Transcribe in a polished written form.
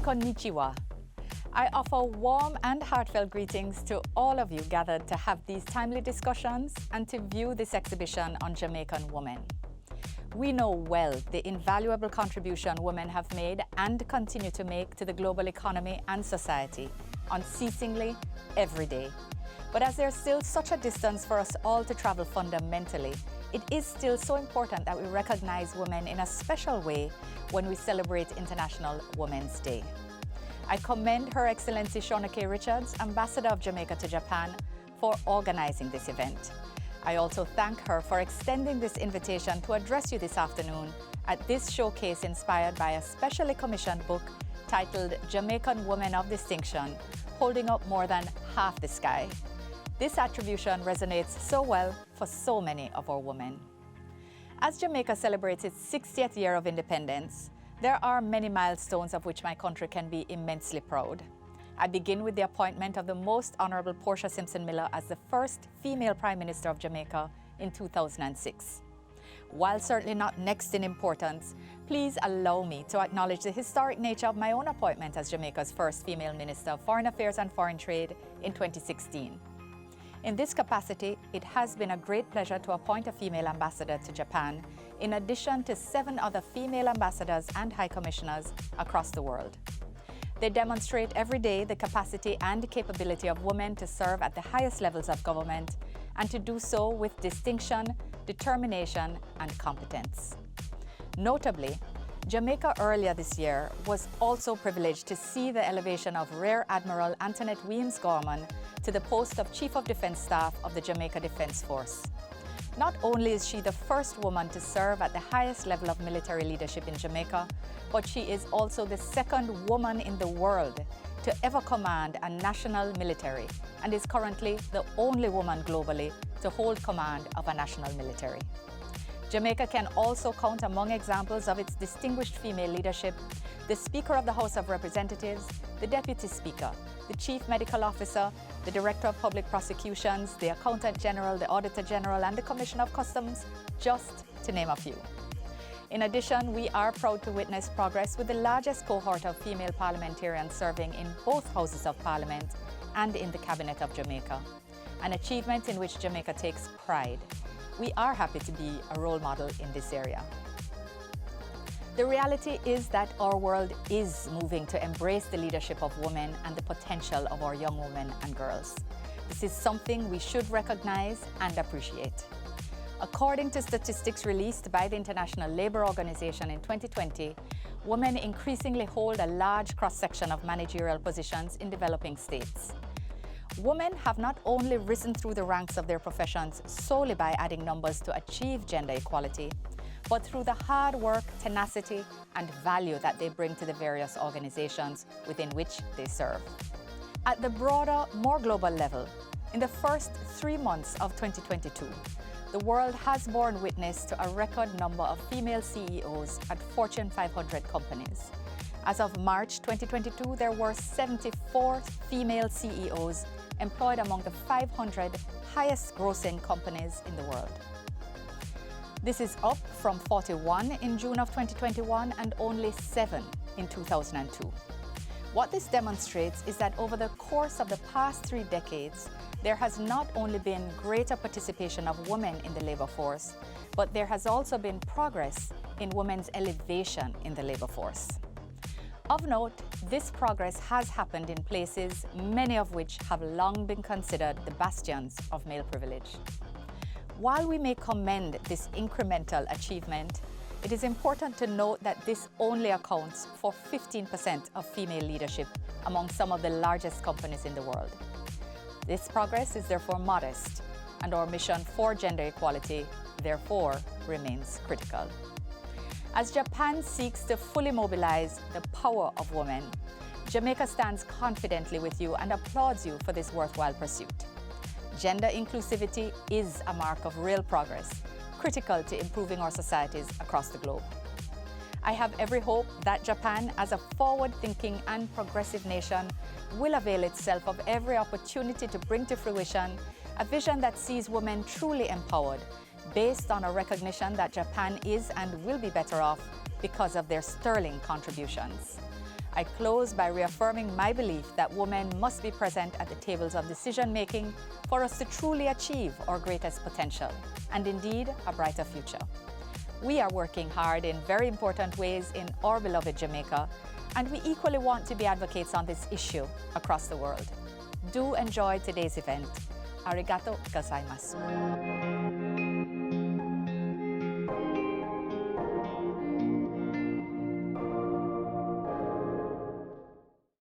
Konnichiwa. I offer warm and heartfelt greetings to all of you gathered to have these timely discussions and to view this exhibition on Jamaican women. We know well the invaluable contribution women have made and continue to make to the global economy and society, unceasingly, every day. But as there's still such a distance for us all to travel fundamentally, it is still so important that we recognize women in a special way when we celebrate International Women's Day. I commend Her Excellency Shauna K. Richards, Ambassador of Jamaica to Japan, for organizing this event. I also thank her for extending this invitation to address you this afternoon at this showcase inspired by a specially commissioned book titled Jamaican Women of Distinction, Holding Up More Than Half the Sky. This attribution resonates so well for so many of our women. As Jamaica celebrates its 60th year of independence, there are many milestones of which my country can be immensely proud. I begin with the appointment of the Most Honorable Portia Simpson Miller as the first female Prime Minister of Jamaica in 2006. While certainly not next in importance, please allow me to acknowledge the historic nature of my own appointment as Jamaica's first female Minister of Foreign Affairs and Foreign Trade in 2016. In this capacity, it has been a great pleasure to appoint a female ambassador to Japan, in addition to 7 other female ambassadors and high commissioners across the world. They demonstrate every day the capacity and capability of women to serve at the highest levels of government and to do so with distinction, determination, and competence. Notably, Jamaica earlier this year was also privileged to see the elevation of Rear Admiral Antoinette Weems Gorman to the post of Chief of Defense Staff of the Jamaica Defense Force. Not only is she the first woman to serve at the highest level of military leadership in Jamaica, but she is also the second woman in the world to ever command a national military and is currently the only woman globally to hold command of a national military. Jamaica can also count among examples of its distinguished female leadership the Speaker of the House of Representatives, the Deputy Speaker, the Chief Medical Officer, the Director of Public Prosecutions, the Accountant General, the Auditor General, and the Commissioner of Customs, just to name a few. In addition, we are proud to witness progress with the largest cohort of female parliamentarians serving in both Houses of Parliament and in the Cabinet of Jamaica, an achievement in which Jamaica takes pride. We are happy to be a role model in this area. The reality is that our world is moving to embrace the leadership of women and the potential of our young women and girls. This is something we should recognize and appreciate. According to statistics released by the International Labour Organization in 2020, women increasingly hold a large cross-section of managerial positions in developing states. Women have not only risen through the ranks of their professions solely by adding numbers to achieve gender equality, but through the hard work, tenacity, and value that they bring to the various organizations within which they serve. At the broader, more global level, in the first 3 months of 2022, the world has borne witness to a record number of female CEOs at Fortune 500 companies. As of March 2022, there were 74 female CEOs employed among the 500 highest grossing companies in the world. This is up from 41 in June of 2021 and only 7 in 2002. What this demonstrates is that over the course of the past 3 decades, there has not only been greater participation of women in the labor force, but there has also been progress in women's elevation in the labor force. Of note, this progress has happened in places, many of which have long been considered the bastions of male privilege. While we may commend this incremental achievement, it is important to note that this only accounts for 15% of female leadership among some of the largest companies in the world. This progress is therefore modest, and our mission for gender equality, therefore, remains critical. As Japan seeks to fully mobilize the power of women, Jamaica stands confidently with you and applauds you for this worthwhile pursuit. Gender inclusivity is a mark of real progress, critical to improving our societies across the globe. I have every hope that Japan, as a forward-thinking and progressive nation, will avail itself of every opportunity to bring to fruition a vision that sees women truly empowered, based on a recognition that Japan is and will be better off because of their sterling contributions. I close by reaffirming my belief that women must be present at the tables of decision-making for us to truly achieve our greatest potential, and indeed, a brighter future. We are working hard in very important ways in our beloved Jamaica, and we equally want to be advocates on this issue across the world. Do enjoy today's event. Arigato gozaimasu.